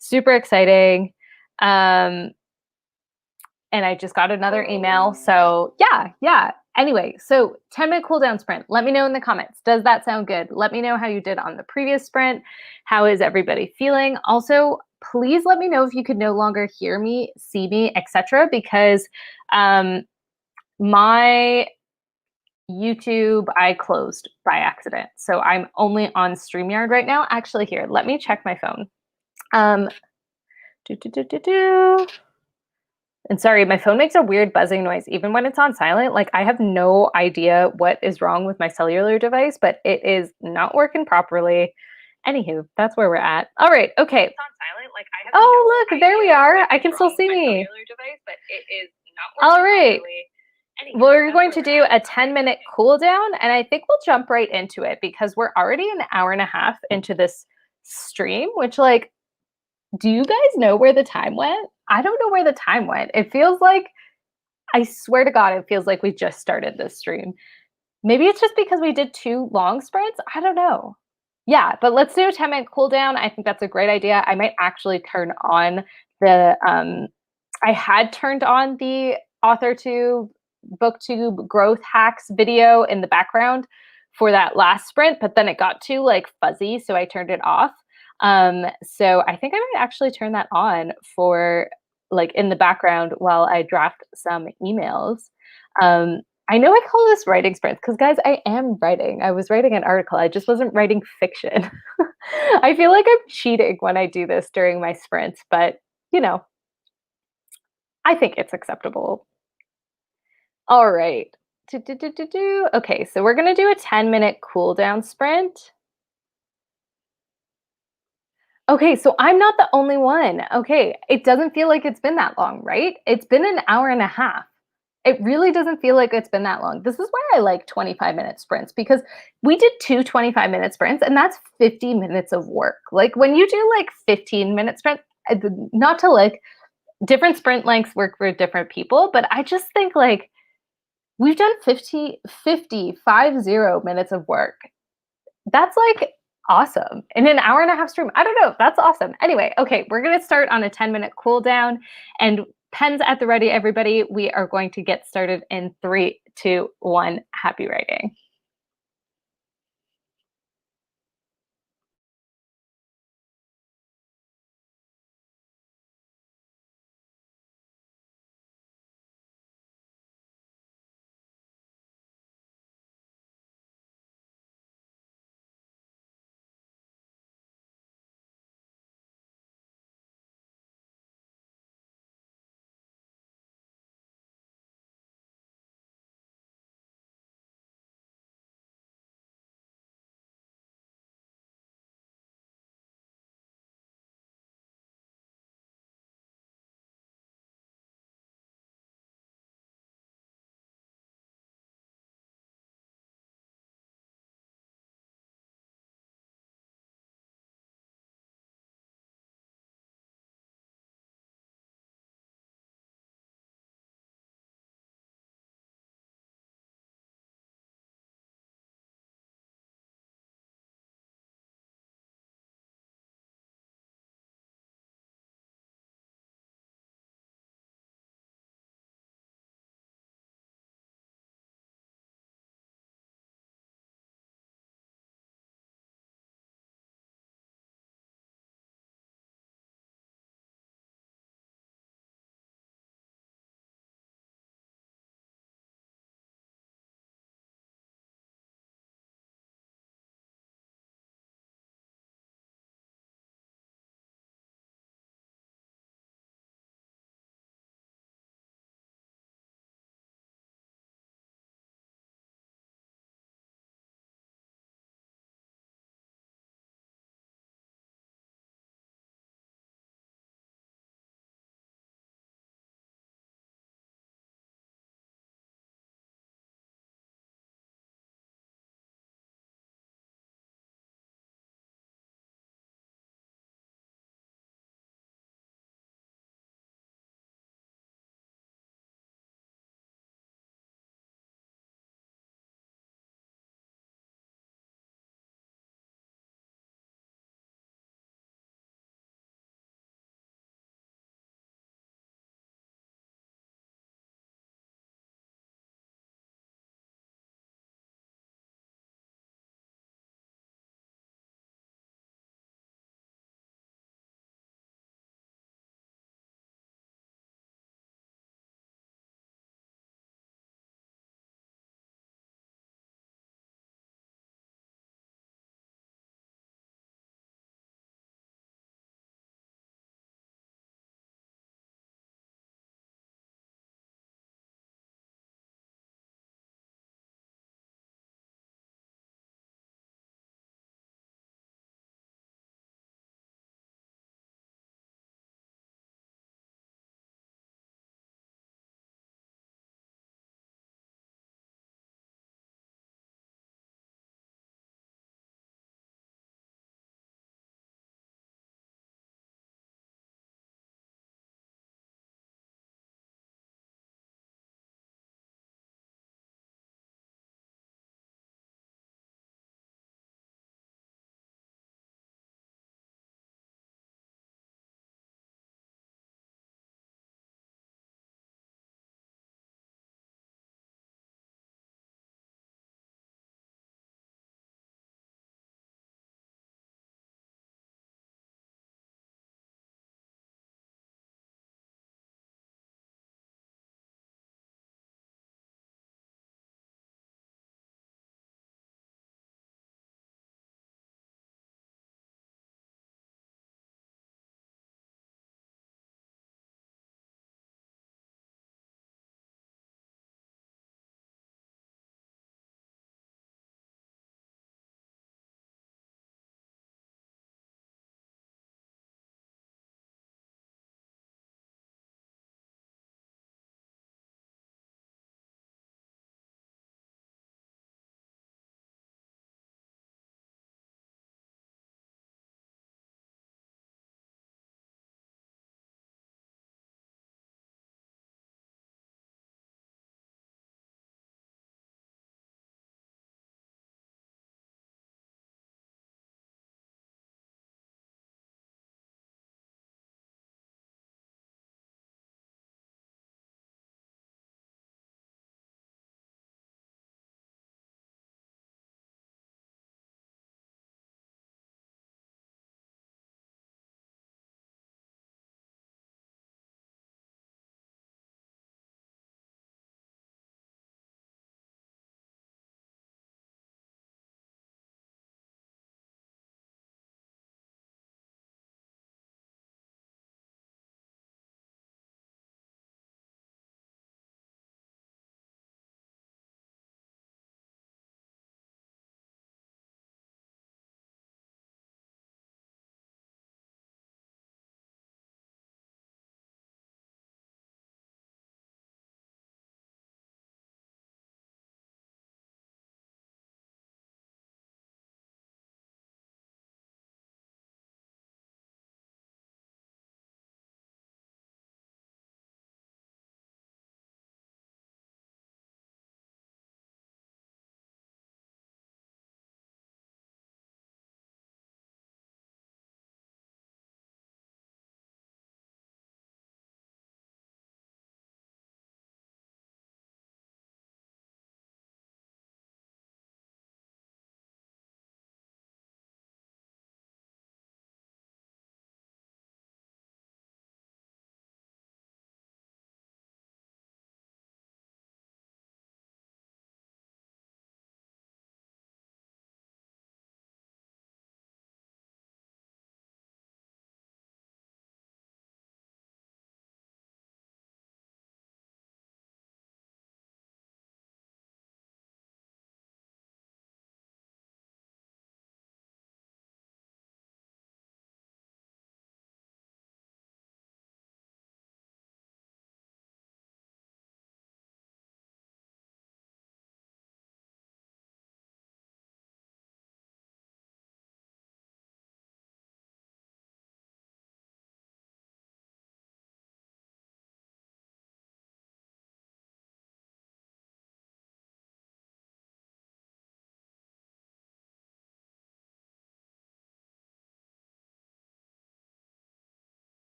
Super exciting. And I just got another email. So yeah. Anyway, so 10-minute cool down sprint. Let me know in the comments. Does that sound good? Let me know how you did on the previous sprint. How is everybody feeling? Also, please let me know if you could no longer hear me, see me, etc. Because my YouTube I closed by accident. So I'm only on StreamYard right now. Actually, here, let me check my phone. And sorry, my phone makes a weird buzzing noise even when it's on silent. Like I have no idea what is wrong with my cellular device, but it is not working properly. Anywho, that's where we're at. All right, okay. It's on silent. Like I have look, there we are. I can still see me. Device, but it is not working. All right. We're going to do a 10-minute cool down, and I think we'll jump right into it because we're already an hour and a half into this stream, which like, do you guys know where the time went? I don't know where the time went. It feels like, I swear to God, it feels like we just started this stream. Maybe it's just because we did 2 long sprints. I don't know. Yeah, but let's do a 10-minute cool down. I think that's a great idea. I might actually turn on the, I had turned on the AuthorTube, BookTube growth hacks video in the background for that last sprint, but then it got too like fuzzy, so I turned it off. So I think I might actually turn that on for like in the background while I draft some emails. I know I call this writing sprints because guys, I am writing. I was writing an article. I just wasn't writing fiction. I feel like I'm cheating when I do this during my sprints, but you know, I think it's acceptable. All right. Okay, so we're going to do a 10-minute cool down sprint. Okay, so I'm not the only one. Okay, it doesn't feel like it's been that long, right? It's been an hour and a half. It really doesn't feel like it's been that long. This is why I like 25-minute sprints because we did 2 25-minute sprints and that's 50 minutes of work. Like when you do like 15-minute sprints, not to like different sprint lengths work for different people, but I just think like We've done 50 minutes of work. That's like awesome. In an hour and a half stream. I don't know. That's awesome. Anyway, okay, we're going to start on a 10-minute cool down and pens at the ready, everybody. We are going to get started in 3, 2, 1. Happy writing.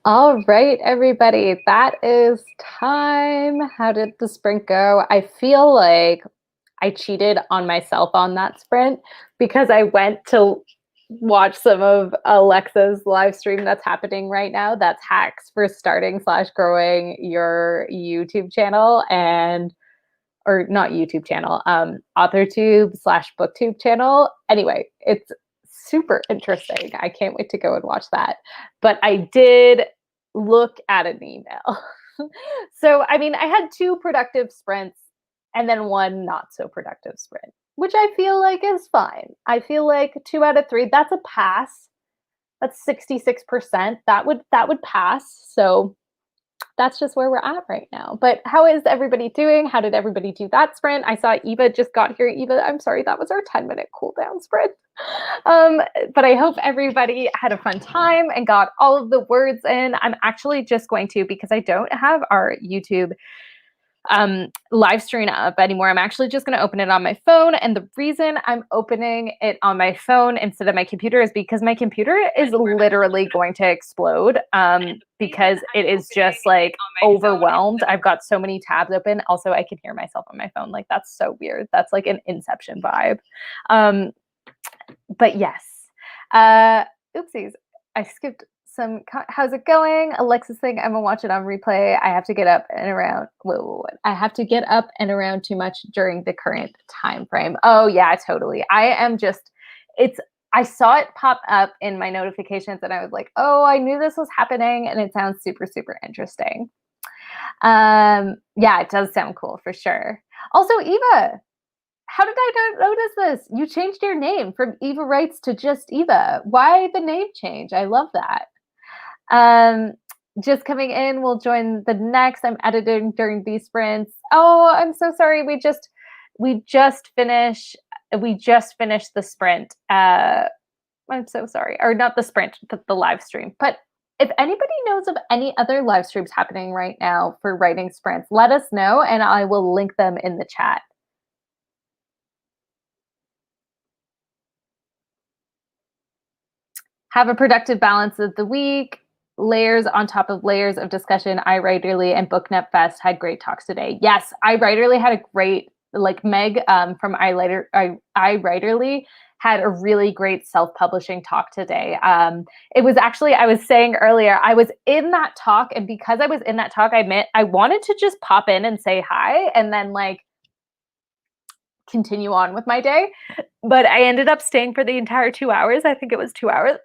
All right, everybody, that is time. How did the sprint go? I feel like I cheated on myself on that sprint because I went to watch some of Alexa's live stream that's happening right now. That's hacks for starting / growing your YouTube channel or not YouTube channel, AuthorTube / BookTube channel. Anyway, it's super interesting. I can't wait to go and watch that. But I did look at an email. So, I mean, I had 2 productive sprints and then 1 not so productive sprint, which I feel like is fine. I feel like 2 out of 3, that's a pass. That's 66%. That would pass. So that's just where we're at right now. But how is everybody doing? How did everybody do that sprint? I saw Eva just got here. Eva, I'm sorry, that was our 10-minute cooldown sprint. But I hope everybody had a fun time and got all of the words in. I'm actually just going to, because I don't have our YouTube live stream up anymore, I'm actually just going to open it on my phone. And the reason I'm opening it on my phone instead of my computer is because my computer is literally going to explode because it is just like overwhelmed. I've got so many tabs open. Also, I can hear myself on my phone. Like, that's so weird. That's like an Inception vibe. But yes, oopsies, I skipped some. How's it going? Alexa's saying I'm gonna watch it on replay. I have to get up and around. I have to get up and around too much during the current time frame. Oh yeah, totally. I am just. I saw it pop up in my notifications, and I was like, oh, I knew this was happening, and it sounds super, super interesting. Yeah, it does sound cool for sure. Also, Eva, how did I not notice this? You changed your name from Eva Writes to just Eva. Why the name change? I love that. Just coming in, we'll join the next. I'm editing during these sprints. Oh, I'm so sorry. We just finished the sprint. I'm so sorry. Or not the sprint, but the live stream. But if anybody knows of any other live streams happening right now for writing sprints, let us know and I will link them in the chat. Have a productive balance of the week. Layers on top of layers of discussion. iWriterly and BookNet Fest had great talks today. Yes, iWriterly had a great, like Meg from iWriterly had a really great self-publishing talk today. It was actually, I was saying earlier, I was in that talk, and because I was in that talk, I wanted to just pop in and say hi and then like continue on with my day. But I ended up staying for the entire 2 hours. I think it was 2 hours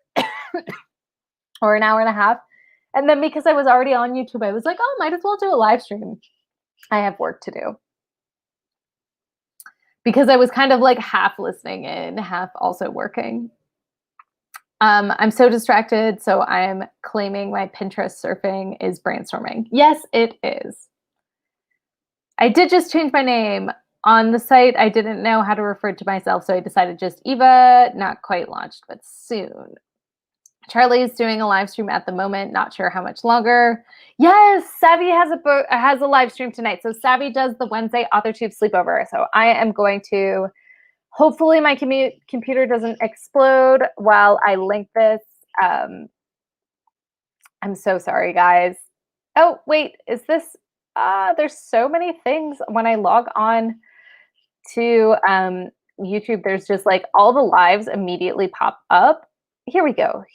or an hour and a half. And then because I was already on YouTube, I was like, oh, might as well do a live stream. I have work to do. Because I was kind of like half listening in, half also working. I'm so distracted, so I'm claiming my Pinterest surfing is brainstorming. Yes, it is. I did just change my name. On the site, I didn't know how to refer to myself, so I decided just Eva, not quite launched, but soon. Charlie's doing a live stream at the moment, not sure how much longer. Yes, Savvy has a live stream tonight. So Savvy does the Wednesday AuthorTube sleepover. So I am going to, hopefully my computer doesn't explode while I link this. I'm so sorry, guys. Oh, wait, is this, there's so many things when I log on to YouTube, there's just like all the lives immediately pop up. Here we go.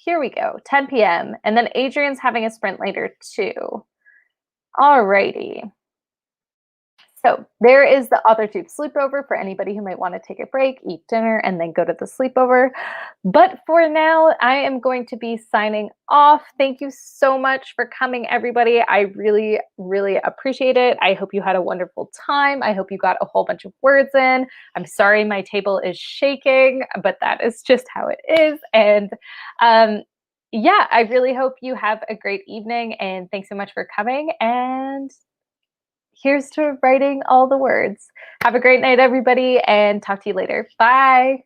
10 p.m. And then Adrian's having a sprint later too. All righty. So there is the AuthorTube sleepover for anybody who might want to take a break, eat dinner, and then go to the sleepover. But for now, I am going to be signing off. Thank you so much for coming, everybody. I really, really appreciate it. I hope you had a wonderful time. I hope you got a whole bunch of words in. I'm sorry my table is shaking, but that is just how it is. And yeah, I really hope you have a great evening, and thanks so much for coming. And here's to writing all the words. Have a great night, everybody, and talk to you later. Bye.